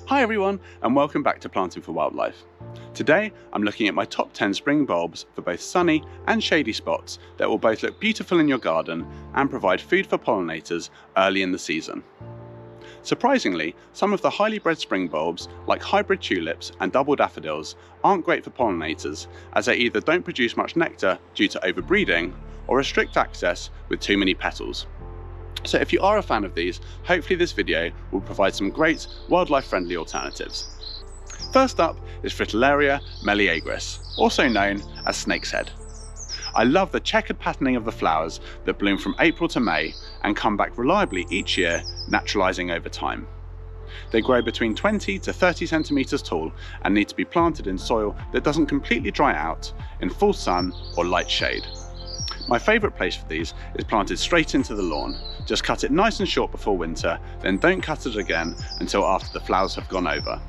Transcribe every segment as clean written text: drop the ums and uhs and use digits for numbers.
Hi everyone, and welcome back to Planting for Wildlife. Today I'm looking at my top 10 spring bulbs for both sunny and shady spots that will both look beautiful in your garden and provide food for pollinators early in the season. Surprisingly, some of the highly bred spring bulbs, like hybrid tulips and double daffodils, aren't great for pollinators, as they either don't produce much nectar due to overbreeding or restrict access with too many petals. So if you are a fan of these, hopefully this video will provide some great wildlife-friendly alternatives. First up is Fritillaria meleagris, also known as snake's head. I love the checkered patterning of the flowers that bloom from April to May and come back reliably each year, naturalising over time. They grow between 20 to 30 centimetres tall and need to be planted in soil that doesn't completely dry out, in full sun or light shade. My favourite place for these is planted straight into the lawn. Just cut it nice and short before winter, then don't cut it again until after the flowers have gone over.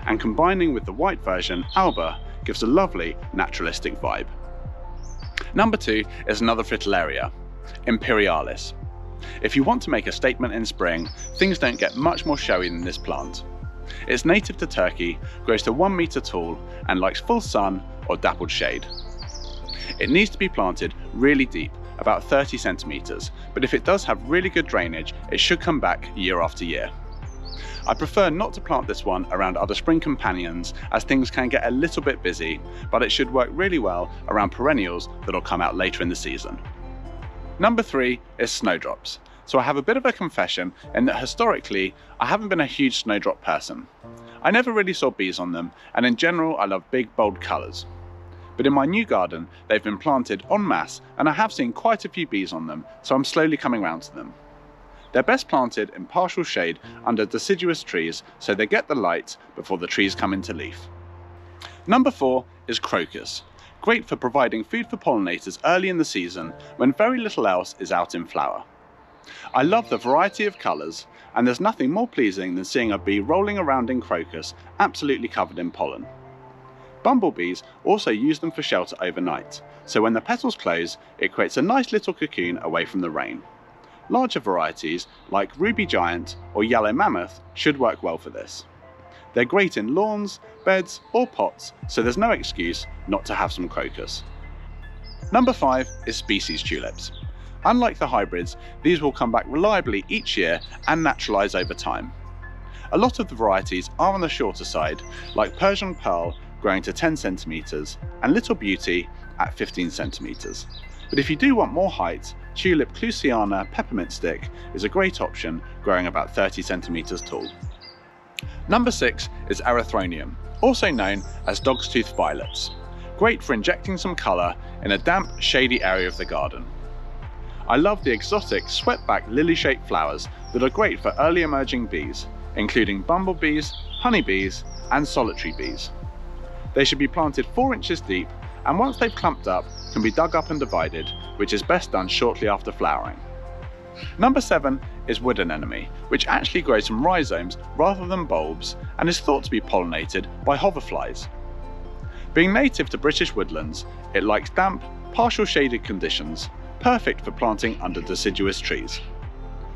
And combining with the white version, alba, gives a lovely naturalistic vibe. Number 2 is another Fritillaria, imperialis. If you want to make a statement in spring, things don't get much more showy than this plant. It's native to Turkey, grows to 1 metre tall and likes full sun or dappled shade. It needs to be planted really deep, about 30 centimetres, but if it does have really good drainage, it should come back year after year. I prefer not to plant this one around other spring companions, as things can get a little bit busy, but it should work really well around perennials that'll come out later in the season. Number 3 is snowdrops. So I have a bit of a confession in that historically, I haven't been a huge snowdrop person. I never really saw bees on them, and in general I love big bold colours. But in my new garden, they've been planted en masse and I have seen quite a few bees on them, so I'm slowly coming round to them. They're best planted in partial shade under deciduous trees so they get the light before the trees come into leaf. Number 4 is crocus, great for providing food for pollinators early in the season when very little else is out in flower. I love the variety of colours, and there's nothing more pleasing than seeing a bee rolling around in crocus absolutely covered in pollen. Bumblebees also use them for shelter overnight, so when the petals close, it creates a nice little cocoon away from the rain. Larger varieties, like ruby giant or yellow mammoth, should work well for this. They're great in lawns, beds or pots, so there's no excuse not to have some crocus. Number 5 is species tulips. Unlike the hybrids, these will come back reliably each year and naturalise over time. A lot of the varieties are on the shorter side, like Persian Pearl growing to 10 centimetres and Little Beauty at 15 centimetres. But if you do want more height, Tulip clusiana peppermint stick is a great option, growing about 30 centimetres tall. Number 6 is Erythronium, also known as dog's tooth violets. Great for injecting some colour in a damp, shady area of the garden. I love the exotic swept-back lily-shaped flowers that are great for early emerging bees, including bumblebees, honeybees and solitary bees. They should be planted 4 inches deep, and once they've clumped up, can be dug up and divided, which is best done shortly after flowering. Number 7 is wood anemone, which actually grows from rhizomes rather than bulbs and is thought to be pollinated by hoverflies. Being native to British woodlands, it likes damp, partial shaded conditions, perfect for planting under deciduous trees.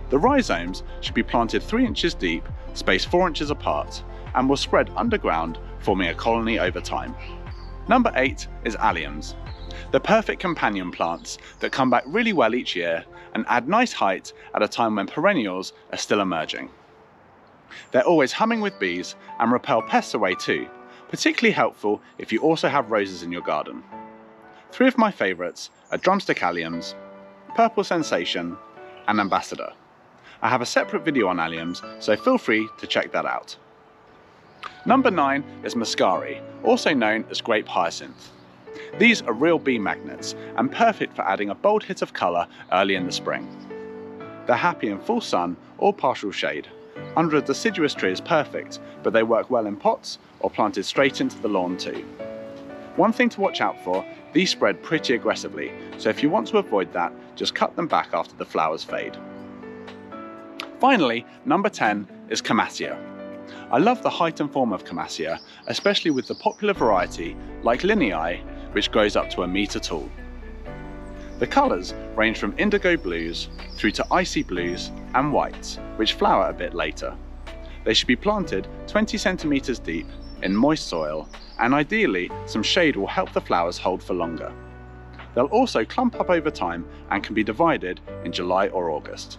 The rhizomes should be planted 3 inches deep, spaced 4 inches apart, and will spread underground, forming a colony over time. Number 8 is Alliums. They're perfect companion plants that come back really well each year and add nice height at a time when perennials are still emerging. They're always humming with bees and repel pests away too, particularly helpful if you also have roses in your garden. 3 of my favourites are drumstick alliums, purple sensation and ambassador. I have a separate video on alliums, so feel free to check that out. Number 9 is Muscari, also known as grape hyacinth. These are real bee magnets and perfect for adding a bold hit of colour early in the spring. They're happy in full sun or partial shade. Under a deciduous tree is perfect, but they work well in pots or planted straight into the lawn too. One thing to watch out for, these spread pretty aggressively, so if you want to avoid that, just cut them back after the flowers fade. Finally, number 10 is Camassia. I love the height and form of Camassia, especially with the popular variety like Linii, which grows up to 1 metre tall. The colours range from indigo blues through to icy blues and whites, which flower a bit later. They should be planted 20 centimeters deep in moist soil, and ideally some shade will help the flowers hold for longer. They'll also clump up over time and can be divided in July or August.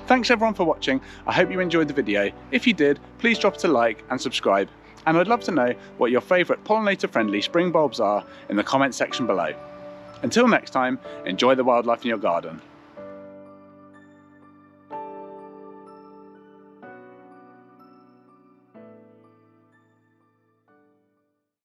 Thanks everyone for watching. I hope you enjoyed the video. If you did, please drop us a like and subscribe. And I'd love to know what your favourite pollinator-friendly spring bulbs are in the comments section below. Until next time, enjoy the wildlife in your garden.